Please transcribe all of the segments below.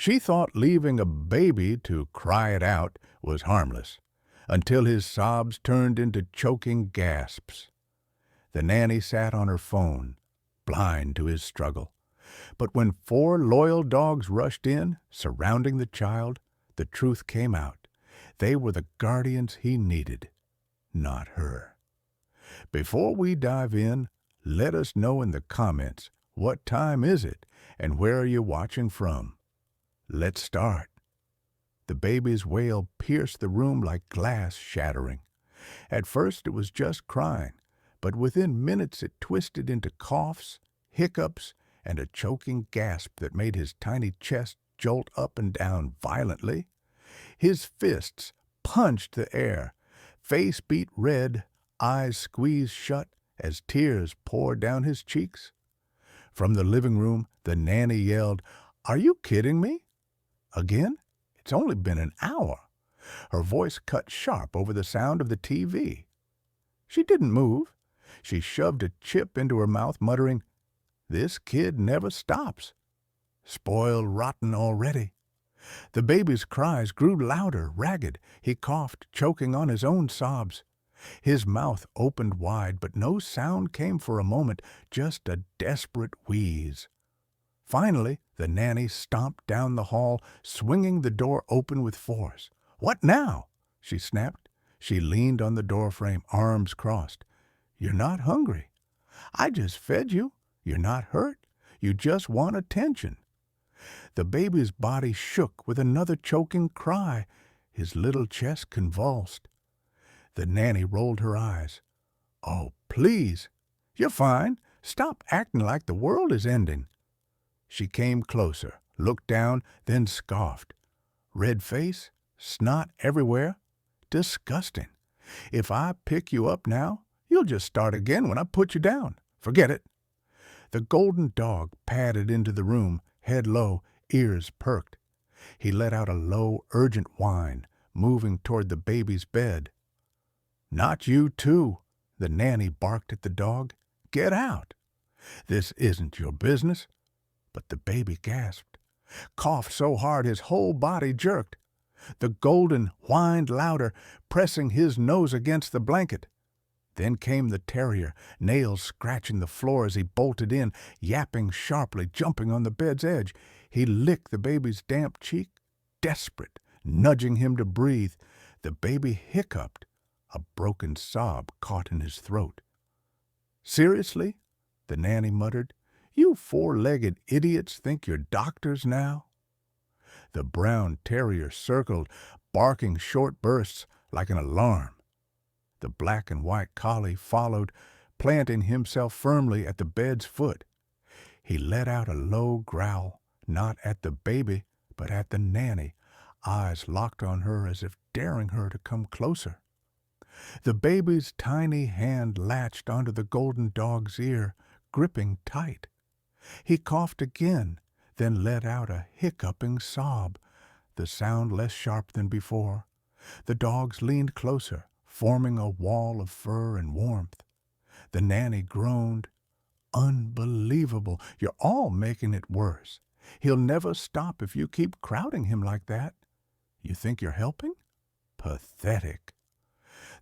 She thought leaving a baby to cry it out was harmless, until his sobs turned into choking gasps. The nanny sat on her phone, blind to his struggle. But when 4 loyal dogs rushed in, surrounding the child, the truth came out. They were the guardians he needed, not her. Before we dive in, let us know in the comments, what time is it and where are you watching from? Let's start. The baby's wail pierced the room like glass shattering. At first it was just crying, but within minutes it twisted into coughs, hiccups, and a choking gasp that made his tiny chest jolt up and down violently. His fists punched the air, face beat red, eyes squeezed shut as tears poured down his cheeks. From the living room, the nanny yelled, "Are you kidding me? Again? It's only been an hour." Her voice cut sharp over the sound of the TV. She didn't move. She shoved a chip into her mouth, muttering, "This kid never stops. Spoiled rotten already." The baby's cries grew louder, ragged. He coughed, choking on his own sobs. His mouth opened wide, but no sound came for a moment, just a desperate wheeze. Finally, the nanny stomped down the hall, swinging the door open with force. "What now?" she snapped. She leaned on the doorframe, arms crossed. "You're not hungry. I just fed you. You're not hurt. You just want attention." The baby's body shook with another choking cry. His little chest convulsed. The nanny rolled her eyes. "Oh, please. You're fine. Stop acting like the world is ending." She came closer, looked down, then scoffed. "Red face, snot everywhere. Disgusting. If I pick you up now, you'll just start again when I put you down. Forget it." The golden dog padded into the room, head low, ears perked. He let out a low, urgent whine, moving toward the baby's bed. "Not you, too," the nanny barked at the dog. "Get out. This isn't your business." But the baby gasped, coughed so hard his whole body jerked. The golden whined louder, pressing his nose against the blanket. Then came the terrier, nails scratching the floor as he bolted in, yapping sharply, jumping on the bed's edge. He licked the baby's damp cheek, desperate, nudging him to breathe. The baby hiccuped. A broken sob caught in his throat. "Seriously?" the nanny muttered. "You 4-legged idiots think you're doctors now?" The brown terrier circled, barking short bursts like an alarm. The black and white collie followed, planting himself firmly at the bed's foot. He let out a low growl, not at the baby, but at the nanny, eyes locked on her as if daring her to come closer. The baby's tiny hand latched onto the golden dog's ear, gripping tight. He coughed again, then let out a hiccuping sob, the sound less sharp than before. The dogs leaned closer, forming a wall of fur and warmth. The nanny groaned, "Unbelievable! You're all making it worse. He'll never stop if you keep crowding him like that. You think you're helping? Pathetic."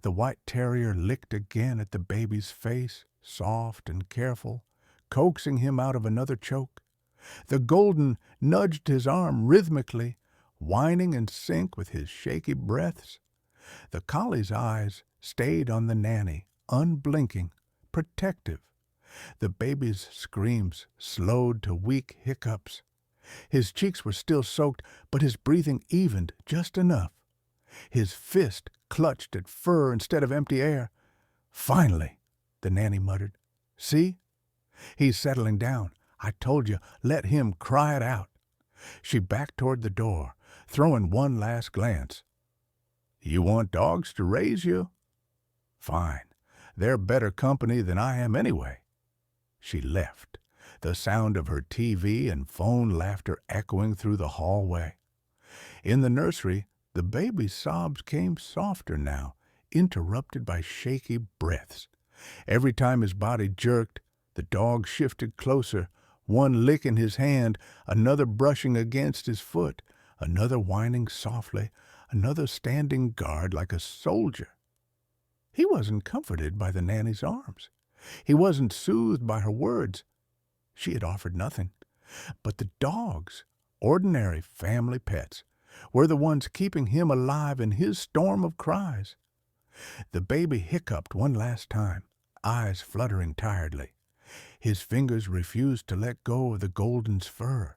The white terrier licked again at the baby's face, soft and careful, coaxing him out of another choke. The golden nudged his arm rhythmically, whining in sync with his shaky breaths. The collie's eyes stayed on the nanny, unblinking, protective. The baby's screams slowed to weak hiccups. His cheeks were still soaked, but his breathing evened just enough. His fist clutched at fur instead of empty air. "Finally," the nanny muttered. "See? He's settling down. I told you, let him cry it out." She backed toward the door, throwing one last glance. "You want dogs to raise you? Fine. They're better company than I am anyway." She left, the sound of her TV and phone laughter echoing through the hallway. In the nursery, the baby's sobs came softer now, interrupted by shaky breaths. Every time his body jerked, the dog shifted closer, one licking his hand, another brushing against his foot, another whining softly, another standing guard like a soldier. He wasn't comforted by the nanny's arms. He wasn't soothed by her words. She had offered nothing. But the dogs, ordinary family pets, were the ones keeping him alive in his storm of cries. The baby hiccuped one last time, eyes fluttering tiredly. His fingers refused to let go of the golden's fur.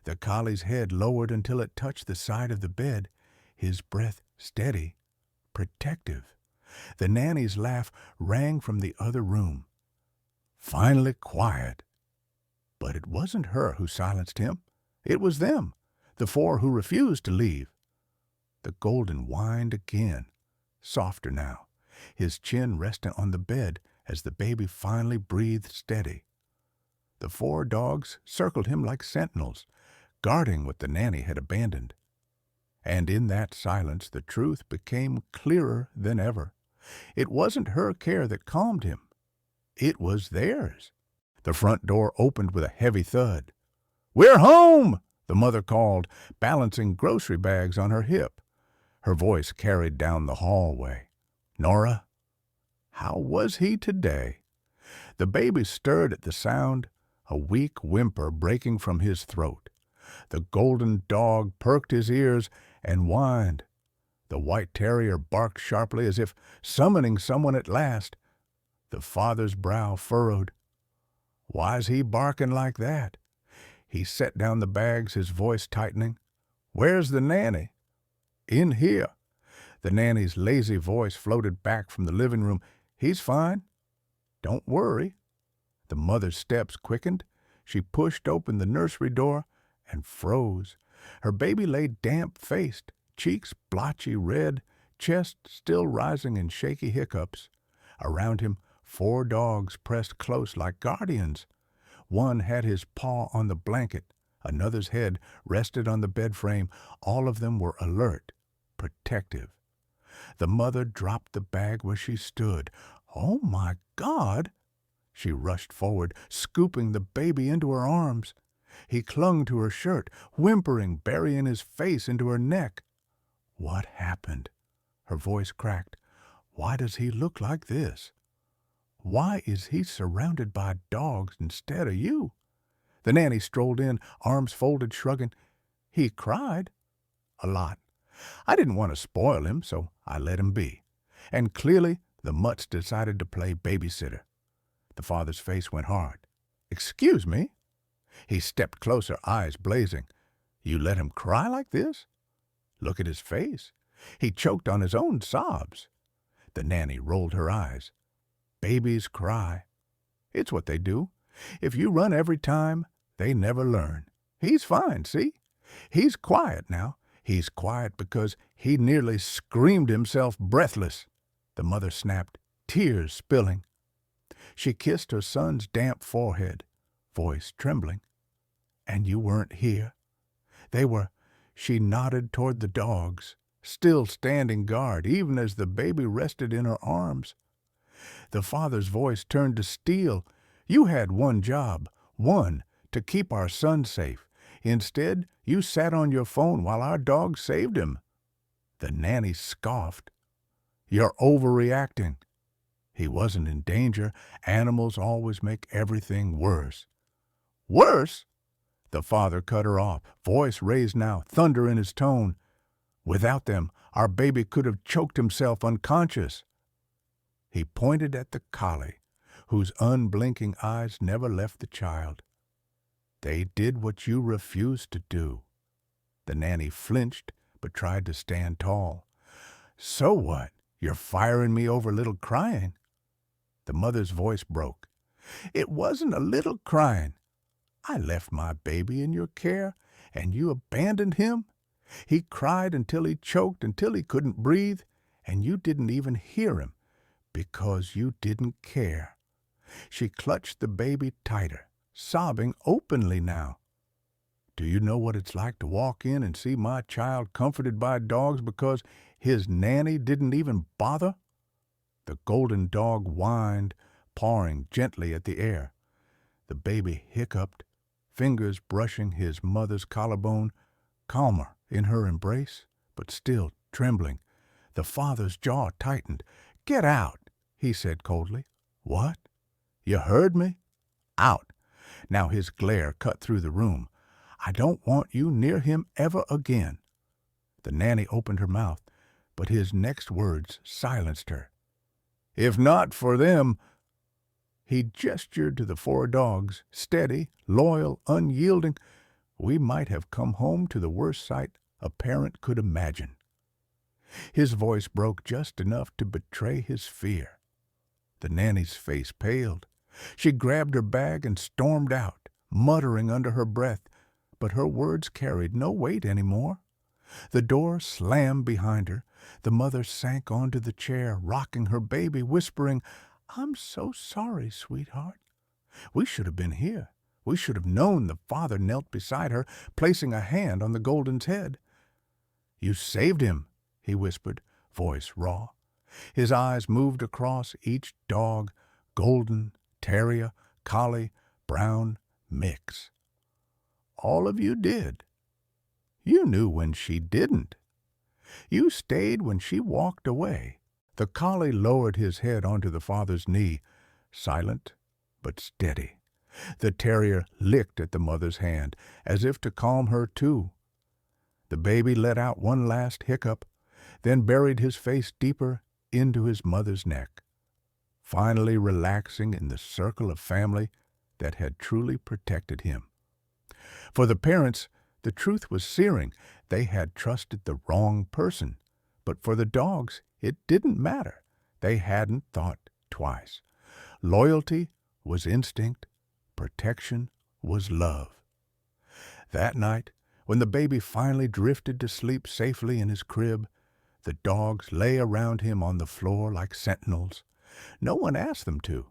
The collie's head lowered until it touched the side of the bed, his breath steady, protective. The nanny's laugh rang from the other room. Finally quiet. But it wasn't her who silenced him. It was them, the four who refused to leave. The golden whined again, softer now, his chin resting on the bed as the baby finally breathed steady. The four dogs circled him like sentinels, guarding what the nanny had abandoned. And in that silence the truth became clearer than ever. It wasn't her care that calmed him. It was theirs. The front door opened with a heavy thud. "We're home!" the mother called, balancing grocery bags on her hip. Her voice carried down the hallway. "Nora, how was he today?" The baby stirred at the sound, a weak whimper breaking from his throat. The golden dog perked his ears and whined. The white terrier barked sharply as if summoning someone at last. The father's brow furrowed. Why's he barking like that? He set down the bags, his voice tightening. "Where's the nanny?" "In here." The nanny's lazy voice floated back from the living room. "He's fine. Don't worry." The mother's steps quickened. She pushed open the nursery door and froze. Her baby lay damp-faced, cheeks blotchy red, chest still rising in shaky hiccups. Around him, four dogs pressed close like guardians. One had his paw on the blanket. Another's head rested on the bed frame. All of them were alert, protective. The mother dropped the bag where she stood. "Oh, my God!" She rushed forward, scooping the baby into her arms. He clung to her shirt, whimpering, burying his face into her neck. "What happened?" Her voice cracked. "Why does he look like this? Why is he surrounded by dogs instead of you?" The nanny strolled in, arms folded, shrugging. "He cried. A lot. I didn't want to spoil him, so I let him be. And clearly the mutts decided to play babysitter." The father's face went hard. "Excuse me?" He stepped closer, eyes blazing. "You let him cry like this? Look at his face. He choked on his own sobs." The nanny rolled her eyes. "Babies cry. It's what they do. If you run every time, they never learn. He's fine, see? He's quiet now. He's quiet because he nearly screamed himself breathless." The mother snapped, tears spilling. She kissed her son's damp forehead, voice trembling. "And you weren't here. They were—" She nodded toward the dogs, still standing guard, even as the baby rested in her arms. The father's voice turned to steel. "You had one job, to keep our son safe. Instead, you sat on your phone while our dog saved him." The nanny scoffed. "You're overreacting." He wasn't in danger. Animals always make everything worse. "Worse?" The father cut her off, voice raised now, thunder in his tone. "Without them, our baby could have choked himself unconscious." He pointed at the collie, whose unblinking eyes never left the child. "They did what you refused to do." The nanny flinched, but tried to stand tall. "So what? You're firing me over little crying." The mother's voice broke. "It wasn't a little crying. I left my baby in your care, and you abandoned him. He cried until he choked, until he couldn't breathe, and you didn't even hear him, because you didn't care." She clutched the baby tighter, sobbing openly now. "Do you know what it's like to walk in and see my child comforted by dogs because his nanny didn't even bother?" The golden dog whined, pawing gently at the air. The baby hiccuped, fingers brushing his mother's collarbone, calmer in her embrace, but still trembling. The father's jaw tightened. "Get out," he said coldly. "What? You heard me? Out." Now his glare cut through the room. "I don't want you near him ever again." The nanny opened her mouth, but his next words silenced her. "If not for them—" He gestured to the 4 dogs, steady, loyal, unyielding. "We might have come home to the worst sight a parent could imagine." His voice broke just enough to betray his fear. The nanny's face paled. She grabbed her bag and stormed out, muttering under her breath, but her words carried no weight anymore. The door slammed behind her. The mother sank onto the chair, rocking her baby, whispering, "I'm so sorry, sweetheart. We should have been here. We should have known." The father knelt beside her, placing a hand on the Golden's head. "You saved him," he whispered, voice raw. His eyes moved across each dog, Golden, Terrier, Collie, Brown, Mix. "All of you did. You knew when she didn't. You stayed when she walked away." The collie lowered his head onto the father's knee, silent but steady. The terrier licked at the mother's hand, as if to calm her too. The baby let out one last hiccup, then buried his face deeper into his mother's neck, finally relaxing in the circle of family that had truly protected him. For the parents, the truth was searing. They had trusted the wrong person. But for the dogs, it didn't matter. They hadn't thought twice. Loyalty was instinct. Protection was love. That night, when the baby finally drifted to sleep safely in his crib, the dogs lay around him on the floor like sentinels. No one asked them to.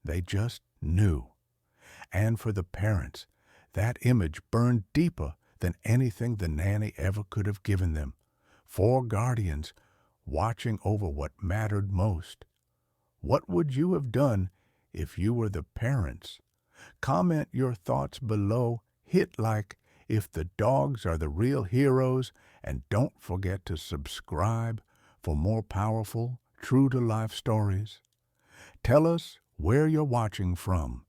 They just knew. And for the parents, that image burned deeper than anything the nanny ever could have given them. 4 guardians watching over what mattered most. What would you have done if you were the parents? Comment your thoughts below. Hit like if the dogs are the real heroes, and don't forget to subscribe for more powerful, true-to-life stories. Tell us where you're watching from.